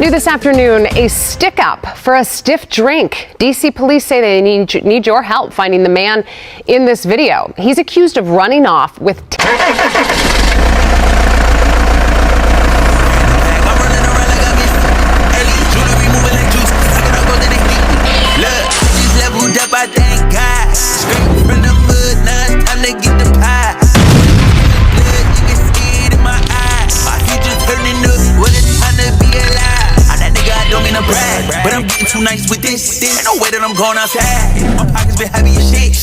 New this afternoon, a stick-up for a stiff drink. D.C. police say they need your help finding the man in this video. He's accused of running off with... But I'm getting too nice with this. Ain't no way that I'm going outside. My pockets been heavy as shit.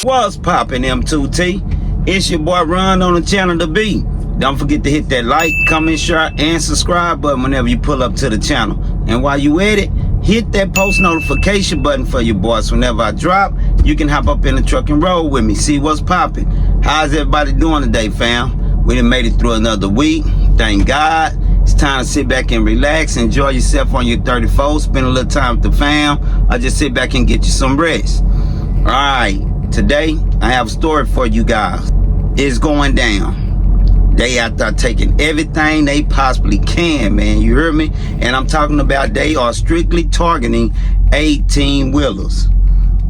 What's poppin', M2T? It's your boy Ron on the channel to be. Don't forget to hit that like, comment, share, and subscribe button whenever you pull up to the channel. And while you at it, hit that post notification button for your boys. Whenever I drop, you can hop up in the truck and roll with me. See what's poppin'. How's everybody doing today, fam? We done made it through another week. Thank God. It's time to sit back and relax, enjoy yourself on your 34th, spend a little time with the fam, or just sit back and get you some rest. Alright, today I have a story for you guys. It's going down. They out there taking everything they possibly can, man, you hear me? And I'm talking about they are strictly targeting 18-wheelers.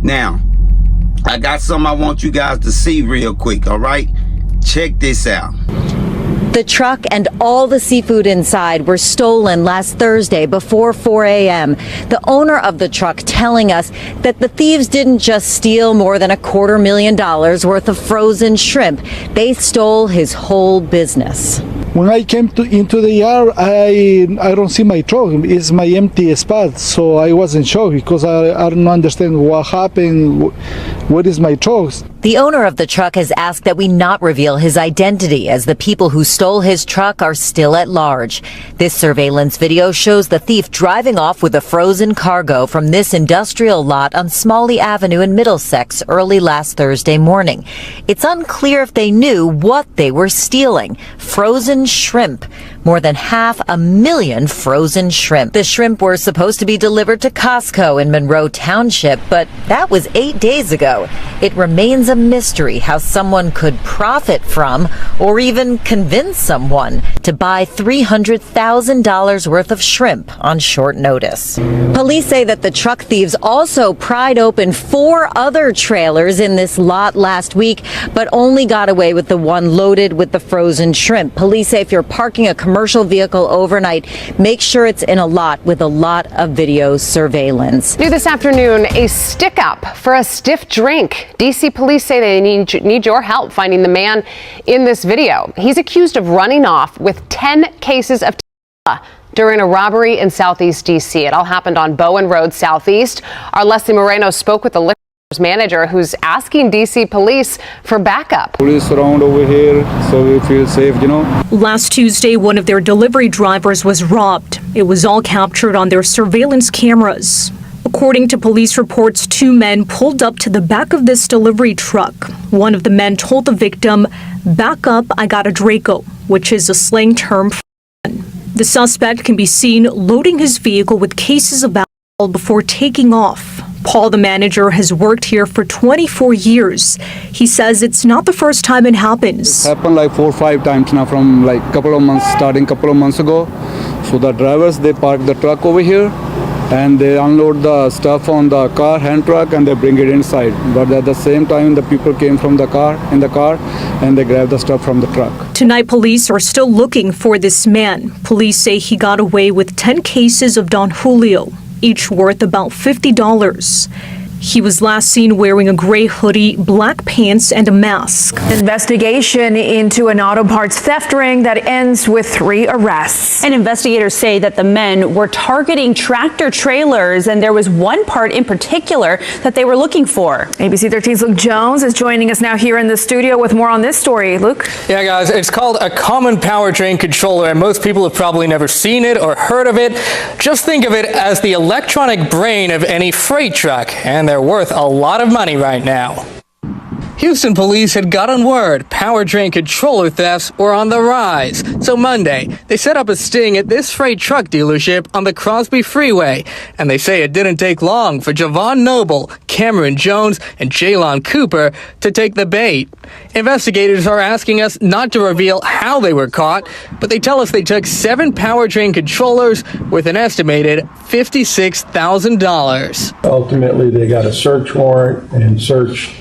Now, I got something I want you guys to see real quick, alright? Check this out. The truck and all the seafood inside were stolen last Thursday before 4 a.m. The owner of the truck telling us that the thieves didn't just steal more than $250,000 worth of frozen shrimp. They stole his whole business. When I came into the yard, I don't see my truck. It's my empty spot, so I was in shock because I don't understand what happened. What is my truck? The owner of the truck has asked that we not reveal his identity, as the people who stole his truck are still at large. This surveillance video shows the thief driving off with a frozen cargo from this industrial lot on Smalley Avenue in Middlesex early last Thursday morning. It's unclear if they knew what they were stealing. Frozen shrimp. More than 500,000 frozen shrimp. The shrimp were supposed to be delivered to Costco in Monroe Township, but that was 8 days ago. It remains a mystery how someone could profit from or even convince someone to buy $300,000 worth of shrimp on short notice. Police say that the truck thieves also pried open 4 other trailers in this lot last week, but only got away with the one loaded with the frozen shrimp. Police say if you're parking a commercial vehicle overnight, make sure it's in a lot with a lot of video surveillance. New this afternoon, a stick-up for a stiff drink. D.C. police say they need your help finding the man in this video. He's accused of running off with 10 cases of tequila during a robbery in Southeast D.C. It all happened on Bowen Road Southeast. Our Leslie Moreno spoke with the liquor manager who's asking D.C. police for backup. Police around over here, so we feel safe, you know. Last Tuesday, one of their delivery drivers was robbed. It was all captured on their surveillance cameras. According to police reports, 2 men pulled up to the back of this delivery truck. One of the men told the victim, "Back up, I got a Draco," which is a slang term for gun. The suspect can be seen loading his vehicle with cases of alcohol before taking off. Paul, the manager, has worked here for 24 years. He says it's not the first time it happens. It's happened like 4 or 5 times now from like starting a couple of months ago. So the drivers, they park the truck over here and they unload the stuff on the car, hand truck, and they bring it inside. But at the same time, the people came from the car, and they grabbed the stuff from the truck. Tonight, police are still looking for this man. Police say he got away with 10 cases of Don Julio, each worth about $50. He was last seen wearing a gray hoodie, black pants, and a mask. Investigation into an auto parts theft ring that ends with 3 arrests. And investigators say that the men were targeting tractor trailers, and there was one part in particular that they were looking for. ABC 13's Luke Jones is joining us now here in the studio with more on this story. Luke? Yeah, guys, it's called a common powertrain controller, and most people have probably never seen it or heard of it. Just think of it as the electronic brain of any freight truck, and they're worth a lot of money right now. Houston police had gotten word powertrain controller thefts were on the rise. So Monday, they set up a sting at this freight truck dealership on the Crosby Freeway. And they say it didn't take long for Javon Noble, Cameron Jones, and Jaylon Cooper to take the bait. Investigators are asking us not to reveal how they were caught, but they tell us they took 7 powertrain controllers with an estimated $56,000. Ultimately, they got a search warrant and searched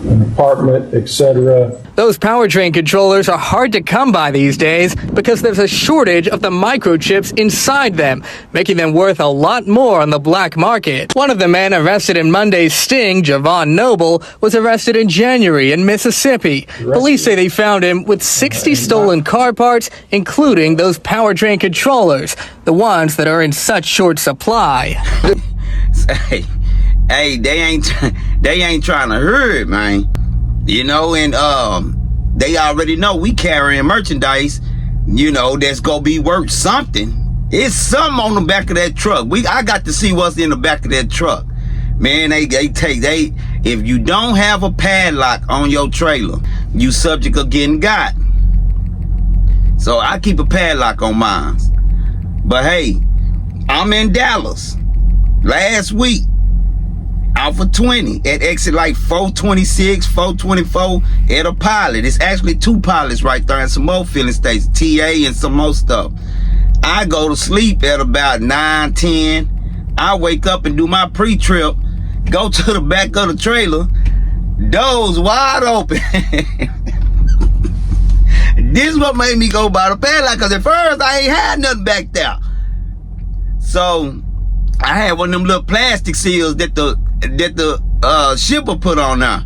an apartment, etc. Those powertrain controllers are hard to come by these days because there's a shortage of the microchips inside them, making them worth a lot more on the black market. One of the men arrested in Monday's sting, Javon Noble, was arrested in January in Mississippi. Police say they found him with 60 stolen car parts, including those powertrain controllers, the ones that are in such short supply. Hey, they ain't trying to hurt, man. You know, and they already know we carrying merchandise, you know, that's gonna be worth something. It's something on the back of that truck. I got to see what's in the back of that truck. Man, if you don't have a padlock on your trailer, you subject of getting got. So I keep a padlock on mine. But hey, I'm in Dallas last week. Out for 20 at exit like 426, 424 at a pilot. It's actually 2 pilots right there and some more filling stations, TA and some more stuff. I go to sleep at about 9, 10. I wake up and do my pre-trip, go to the back of the trailer, doors wide open. This is what made me go by the padlock, because at first I ain't had nothing back there. So I had one of them little plastic seals that the shipper put on now.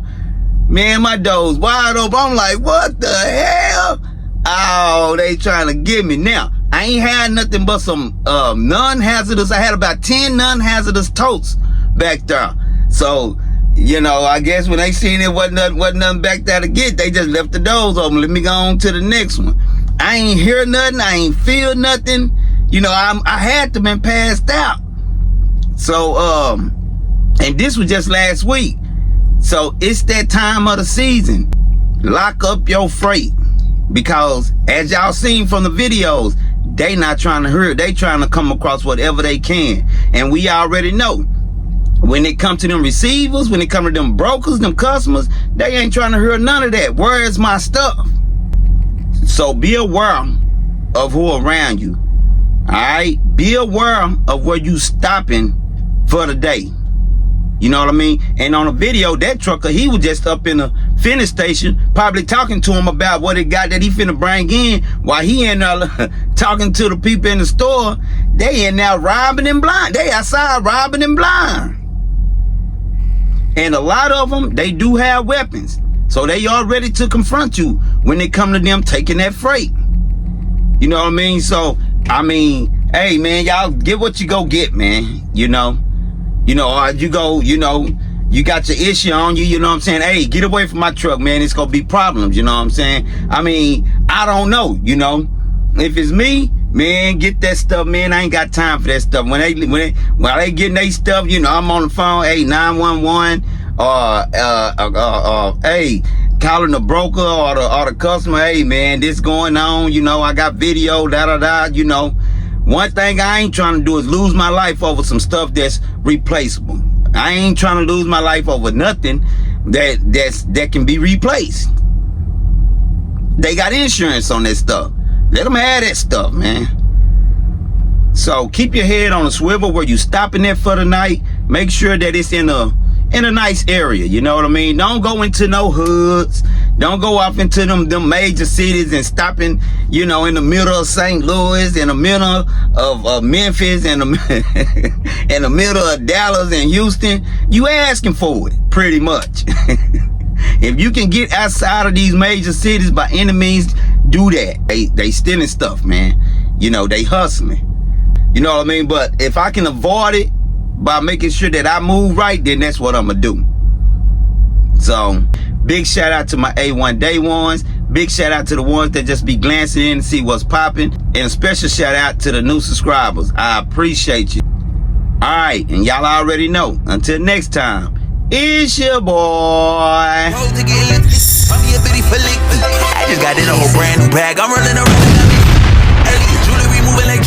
Man, my doors wide open. I'm like, what the hell? Oh, they trying to get me. Now, I ain't had nothing but some non-hazardous. I had about 10 non-hazardous totes back there. So, you know, I guess when they seen it wasn't nothing back there to get, they just left the doors open. Let me go on to the next one. I ain't hear nothing. I ain't feel nothing. You know, I had to been passed out. So, and this was just last week. So it's that time of the season. Lock up your freight. Because as y'all seen from the videos, they not trying to hurt. They trying to come across whatever they can. And we already know, when it come to them receivers, when it come to them brokers, them customers, they ain't trying to hurt none of that. Where is my stuff? So be aware of who around you. Alright? Be aware of where you stopping for the day. You know what I mean? And on a video, that trucker, he was just up in the finish station, probably talking to him about what it got that he finna bring in, while he in there talking to the people in the store. They in there robbing and blind. They outside robbing and blind. And a lot of them, they do have weapons. So they are ready to confront you when it come to them taking that freight. You know what I mean? So, I mean, hey, man, y'all get what you go get, man. You know, you go, you know, you got your issue on you, you know what I'm saying? Hey, get away from my truck, man. It's gonna be problems, you know what I'm saying? I mean, I don't know, you know. If it's me, man, get that stuff, man. I ain't got time for that stuff. While they getting their stuff, you know, I'm on the phone, hey, 911, hey, calling the broker or the customer, hey, man, this going on, you know, I got video, you know. One thing I ain't trying to do is lose my life over some stuff that's replaceable. I ain't trying to lose my life over nothing that can be replaced. They got insurance on that stuff. Let them have that stuff, man. So keep your head on a swivel where you stopping there for the night. Make sure that it's in a nice area, you know what I mean? Don't go into no hoods. Don't go off into them major cities and stopping, you know, in the middle of St. Louis, in the middle of Memphis, in the middle of Dallas and Houston. You asking for it, pretty much. If you can get outside of these major cities by any means, do that. They stealing stuff, man. You know, they hustling. You know what I mean? But if I can avoid it by making sure that I move right, then that's what I'm gonna do. So, big shout out to my A1 Day ones. Big shout out to the ones that just be glancing in to see what's popping. And a special shout out to the new subscribers. I appreciate you. Alright, and y'all already know. Until next time, It's your boy. I just got in a whole brand new bag. I'm running around. Jewelry moving like